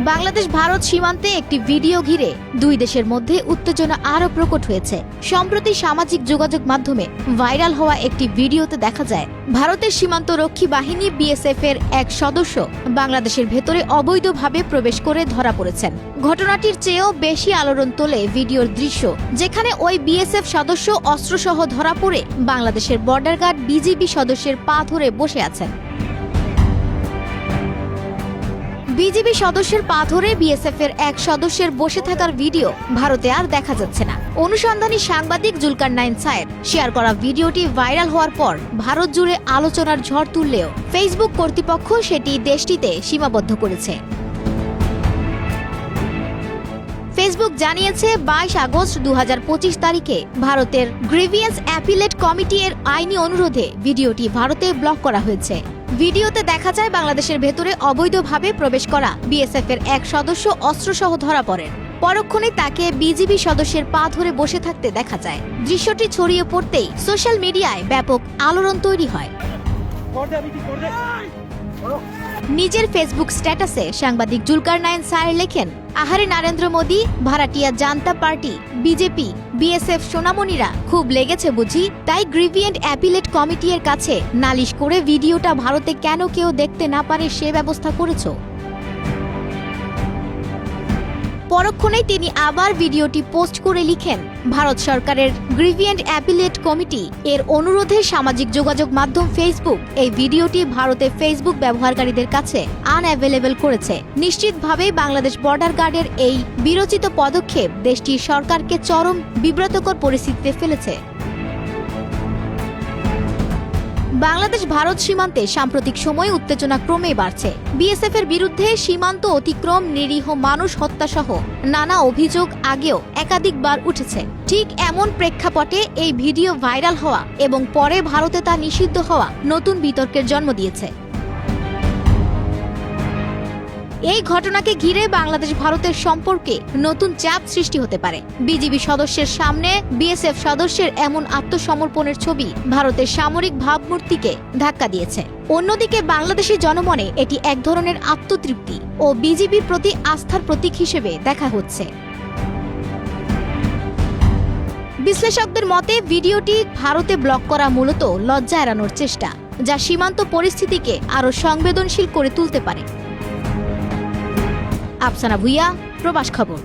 বাংলাদেশ ভারত সীমান্তে একটি ভিডিও ঘিরে দুই দেশের মধ্যে উত্তেজনা আরও প্রকট হয়েছে। সম্প্রতি সামাজিক যোগাযোগ মাধ্যমে ভাইরাল হওয়া একটি ভিডিওতে দেখা যায় ভারতের সীমান্ত রক্ষী বাহিনী বিএসএফ এর এক সদস্য বাংলাদেশের ভেতরে অবৈধভাবে প্রবেশ করে ধরা পড়েছেন। ঘটনাটির চেয়েও বেশি আলোড়ন তোলে ভিডিওর দৃশ্য, যেখানে ওই বিএসএফ সদস্য অস্ত্রসহ ধরা পড়ে বাংলাদেশের বর্ডার গার্ড বিজিবি সদস্যের পা ধরে বসে আছেন। বিজিবি সদস্যের পা ধরে বিএসএফ এর এক সদস্যের বসে থাকার ভিডিও ভারতে আর দেখা যাচ্ছে না। অনুসন্ধানী সাংবাদিক জুলকারনাইন সায়ের শেয়ার করা ভিডিওটি ভাইরাল হওয়ার পর ভারত জুড়ে আলোচনার ঝড় তুললেও ফেসবুক কর্তৃপক্ষ সেটি দেশটিতে সীমাবদ্ধ করেছে। ফেসবুক জানিয়েছে 22 আগস্ট 2025 তারিখে ভারতের গ্রিভিয়েন্স অ্যাপিলেট কমিটি এর আইনি অনুরোধে ভিডিওটি ভারতে ব্লক করা হয়েছে। ভিডিওতে দেখা যায় বাংলাদেশের ভেতরে অবৈধভাবে প্রবেশ করা বিএসএফ এর এক সদস্য অস্ত্রসহ ধরা পড়েন। পরক্ষণে তাকে বিজিবি সদস্যের পা ধরে বসে থাকতে দেখা যায়। দৃশ্যটি ছড়িয়ে পড়তেই সোশ্যাল মিডিয়ায় ব্যাপক আলোড়ন তৈরি হয়। নিজের ফেসবুক স্ট্যাটাসে সাংবাদিক জুলকারনাইন সায়ের লেখেন, আহারে নরেন্দ্র মোদী, ভাড়াটিয়া জান্তা পার্টি, বিজেপি, বিএসএফ সোনামণিরা খুব লেগেছে বুঝি, তাই গ্রিভিয়েন্ট অ্যাপিলেট কমিটি এর কাছে নালিশ করে ভিডিওটা ভারতে কেন কেউ দেখতে না পারে সে ব্যবস্থা করেছ। পরক্ষণেই তিনি আবার ভিডিওটি পোস্ট করে লিখেন, ভারত সরকারের গ্রিভিয়েন্ট অ্যাপিলেট কমিটি এর অনুরোধে সামাজিক যোগাযোগ মাধ্যম ফেসবুক এই ভিডিওটি ভারতে ফেসবুক ব্যবহারকারীদের কাছে আনঅ্যাভেলেবল করেছে। নিশ্চিতভাবেই বাংলাদেশ বর্ডার গার্ডের এই বিরোচিত পদক্ষেপ দেশটির সরকারকে চরম বিব্রতকর পরিস্থিতিতে ফেলেছে। বাংলাদেশ ভারত সীমান্তে সাম্প্রতিক সময়ে উত্তেজনা ক্রমেই বাড়ছে। বিএসএফ এর বিরুদ্ধে সীমান্ত অতিক্রম, নিরীহ মানুষ হত্যাসহ নানা অভিযোগ আগেও একাধিকবার উঠেছে। ঠিক এমন প্রেক্ষাপটে এই ভিডিও ভাইরাল হওয়া এবং পরে ভারতে তা নিষিদ্ধ হওয়া নতুন বিতর্কের জন্ম দিয়েছে। এই ঘটনাকে ঘিরে বাংলাদেশ ভারতের সম্পর্কে নতুন চাপ সৃষ্টি হতে পারে। বিজিবি সদস্যের সামনে বিএসএফ সদস্যের এমন আত্মসমর্পণের ছবি ভারতের সামরিক ভাবমূর্তিকে ধাক্কা দিয়েছে। অন্যদিকে বাংলাদেশি জনমনে এটি এক ধরনের আত্মতৃপ্তি ও বিজিবির প্রতি আস্থার প্রতীক হিসেবে দেখা হচ্ছে। বিশ্লেষকদের মতে ভিডিওটি ভারতে ব্লক করা মূলত লজ্জা এড়ানোর চেষ্টা, যা সীমান্ত পরিস্থিতিকে আরও সংবেদনশীল করে তুলতে পারে। আফসানা ভুইয়া, প্রবাস খবর।